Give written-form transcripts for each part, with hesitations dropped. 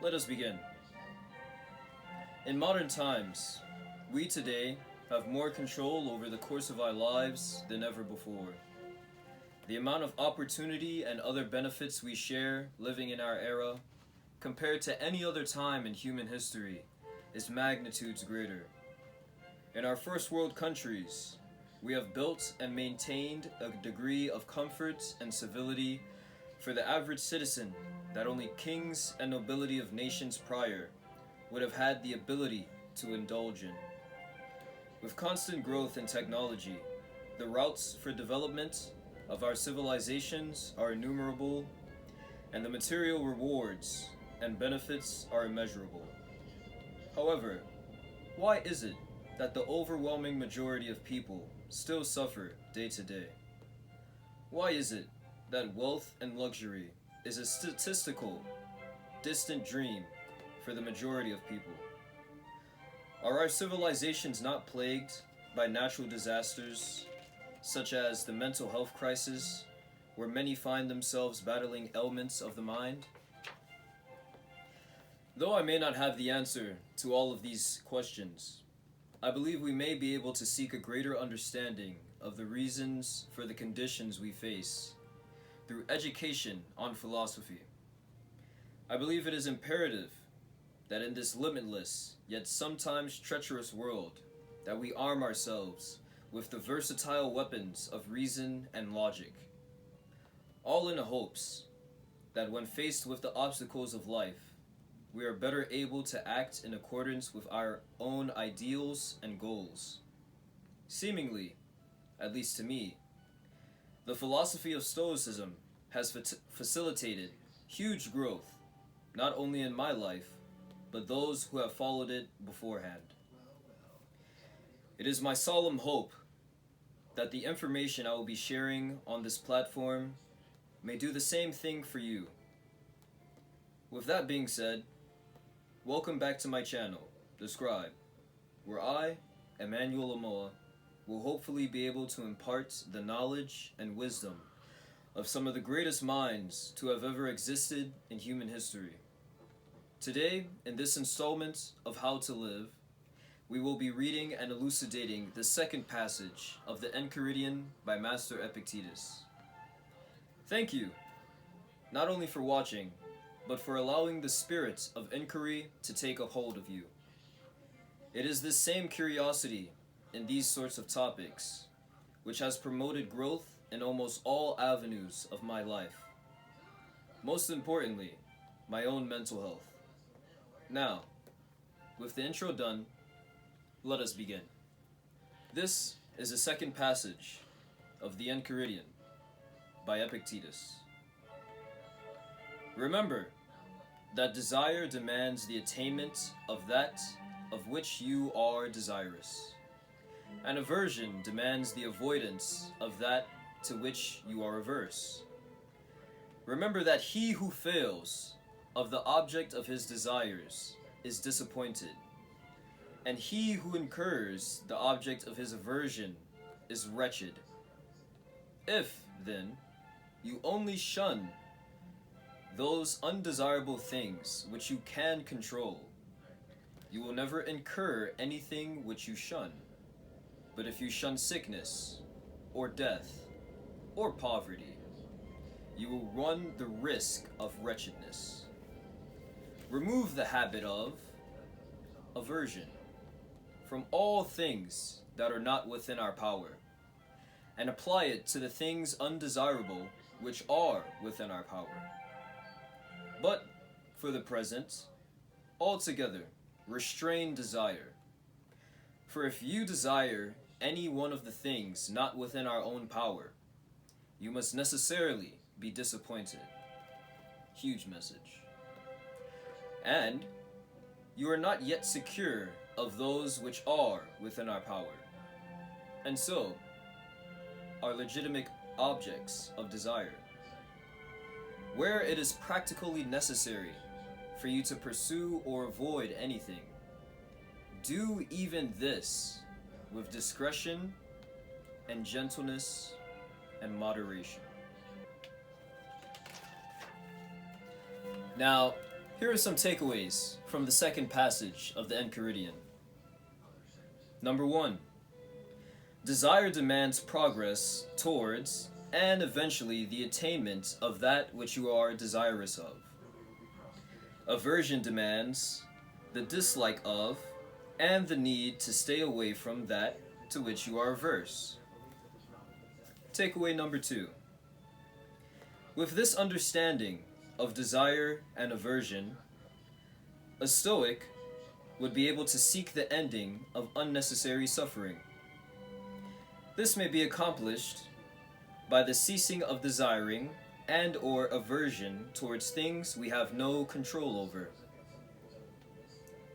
Let us begin. In modern times, we today have more control over the course of our lives than ever before. The amount of opportunity and other benefits we share living in our era, compared to any other time in human history, is magnitudes greater. In our first world countries, we have built and maintained a degree of comfort and civility for the average citizen that only kings and nobility of nations prior would have had the ability to indulge in. With constant growth in technology, the routes for development of our civilizations are innumerable, and the material rewards and benefits are immeasurable. However, why is it that the overwhelming majority of people still suffer day to day? Why is it that wealth and luxury is a statistical, distant dream for the majority of people? Are our civilizations not plagued by natural disasters, such as the mental health crisis, where many find themselves battling ailments of the mind? Though I may not have the answer to all of these questions, I believe we may be able to seek a greater understanding of the reasons for the conditions we face through education on philosophy. I believe it is imperative that in this limitless, yet sometimes treacherous world, that we arm ourselves with the versatile weapons of reason and logic, all in the hopes that when faced with the obstacles of life, we are better able to act in accordance with our own ideals and goals. Seemingly, at least to me, the philosophy of Stoicism has facilitated huge growth, not only in my life, but those who have followed it beforehand. It is my solemn hope that the information I will be sharing on this platform may do the same thing for you. With that being said, welcome back to my channel, The Scribe, where I, Emmanuel Amoa, will hopefully be able to impart the knowledge and wisdom of some of the greatest minds to have ever existed in human history. Today, in this installment of How to Live, we will be reading and elucidating the second passage of the Enchiridion by Master Epictetus. Thank you, not only for watching, but for allowing the spirit of inquiry to take a hold of you. It is this same curiosity in these sorts of topics which has promoted growth in almost all avenues of my life. Most importantly, my own mental health. Now, with the intro done, let us begin. This is the second passage of the Enchiridion by Epictetus. Remember that desire demands the attainment of that of which you are desirous, and aversion demands the avoidance of that to which you are averse. Remember that he who fails of the object of his desires is disappointed, and he who incurs the object of his aversion is wretched. If, then, you only shun those undesirable things which you can control, you will never incur anything which you shun. But if you shun sickness, or death, or poverty, you will run the risk of wretchedness. Remove the habit of aversion from all things that are not within our power, and apply it to the things undesirable which are within our power. But, for the present, altogether restrain desire. For if you desire any one of the things not within our own power, you must necessarily be disappointed. Huge message. And you are not yet secure of those which are within our power, and so are legitimate objects of desire. Where it is practically necessary for you to pursue or avoid anything, do even this with discretion and gentleness and moderation. Now, Here are some takeaways from the second passage of the Enchiridion. Number 1. Desire demands progress towards and eventually the attainment of that which you are desirous of. Aversion demands the dislike of and the need to stay away from that to which you are averse. Takeaway number 2. With this understanding of desire and aversion, a Stoic would be able to seek the ending of unnecessary suffering. This may be accomplished by the ceasing of desiring and or aversion towards things we have no control over.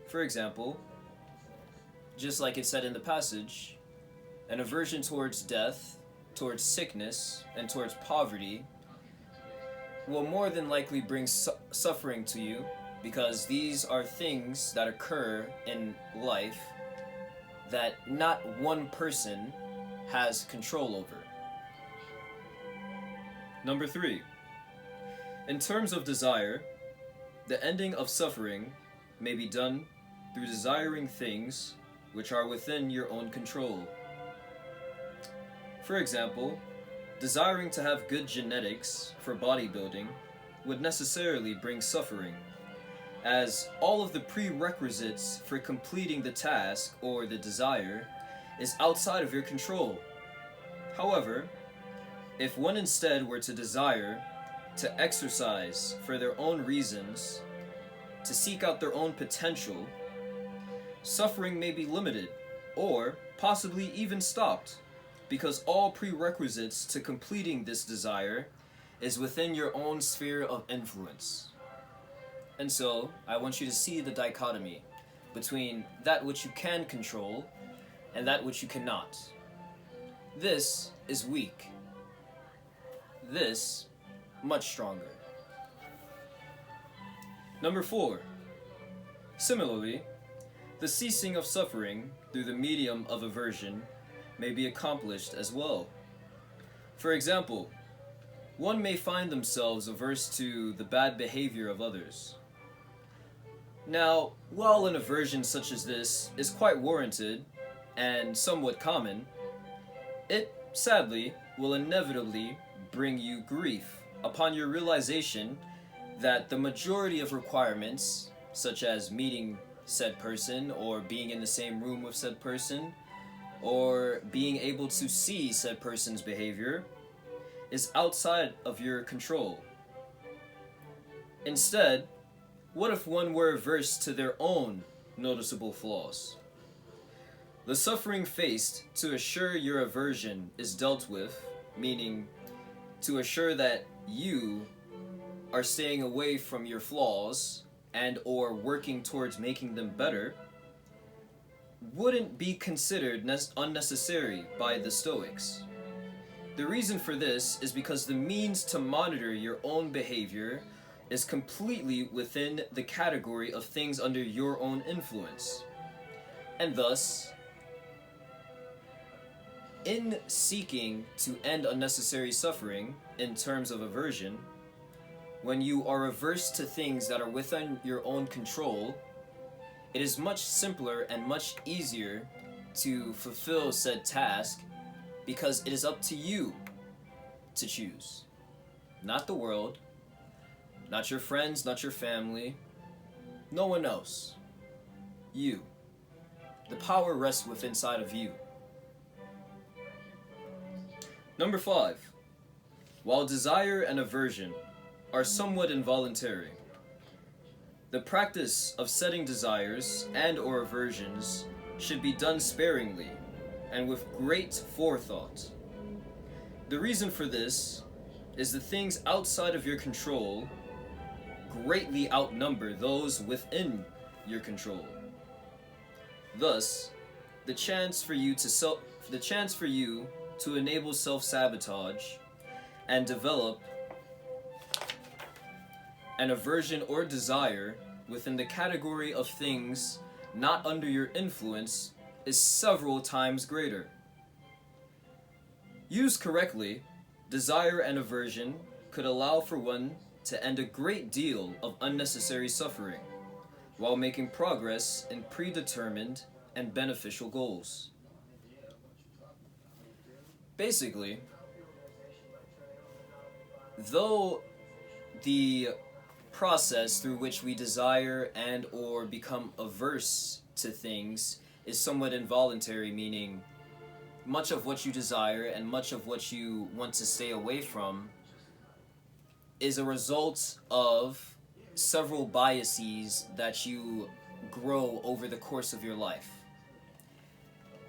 For example, just like it said in the passage, an aversion towards death, towards sickness, and towards poverty will more than likely bring suffering to you, because these are things that occur in life that not one person has control over. Number 3. In terms of desire, the ending of suffering may be done through desiring things which are within your own control. For example, desiring to have good genetics for bodybuilding would necessarily bring suffering, as all of the prerequisites for completing the task or the desire is outside of your control. However, if one instead were to desire to exercise for their own reasons, to seek out their own potential, suffering may be limited or possibly even stopped, because all prerequisites to completing this desire is within your own sphere of influence. And so, I want you to see the dichotomy between that which you can control and that which you cannot. This is weak. This, much stronger. Number 4. Similarly, the ceasing of suffering through the medium of aversion may be accomplished as well. For example, one may find themselves averse to the bad behavior of others. Now, while an aversion such as this is quite warranted and somewhat common, it, sadly, will inevitably bring you grief upon your realization that the majority of requirements, such as meeting said person or being in the same room with said person, or being able to see said person's behavior, is outside of your control. Instead, what if one were averse to their own noticeable flaws? The suffering faced to assure your aversion is dealt with, meaning to assure that you are staying away from your flaws and or working towards making them better, wouldn't be considered unnecessary by the Stoics. The reason for this is because the means to monitor your own behavior is completely within the category of things under your own influence. And thus, in seeking to end unnecessary suffering in terms of aversion, when you are averse to things that are within your own control, it is much simpler and much easier to fulfill said task, because it is up to you to choose. Not the world, not your friends, not your family, no one else. You. The power rests within inside of you. Number 5. While desire and aversion are somewhat involuntary, the practice of setting desires and or aversions should be done sparingly and with great forethought. The reason for this is the things outside of your control greatly outnumber those within your control. Thus, the chance for you to enable self-sabotage and develop an aversion or desire within the category of things not under your influence is several times greater. Used correctly, desire and aversion could allow for one to end a great deal of unnecessary suffering, while making progress in predetermined and beneficial goals. Basically, though the process through which we desire and or become averse to things is somewhat involuntary, meaning much of what you desire and much of what you want to stay away from is a result of several biases that you grow over the course of your life.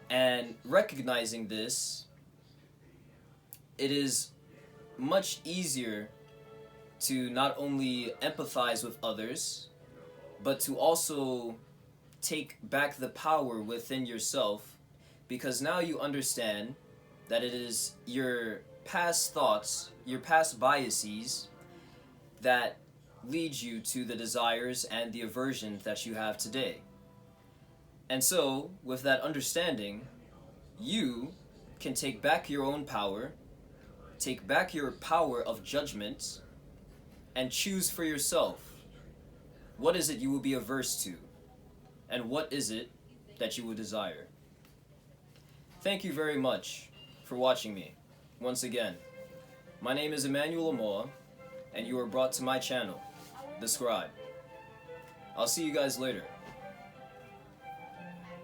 And recognizing this, it is much easier to not only empathize with others, but to also take back the power within yourself, because now you understand that it is your past thoughts, your past biases, that lead you to the desires and the aversion that you have today. And so, with that understanding, you can take back your own power, take back your power of judgment, and choose for yourself what is it you will be averse to, and what is it that you would desire. Thank you very much for watching me. Once again, my name is Emmanuel Amoa, and you are brought to my channel, The Scribe. I'll see you guys later.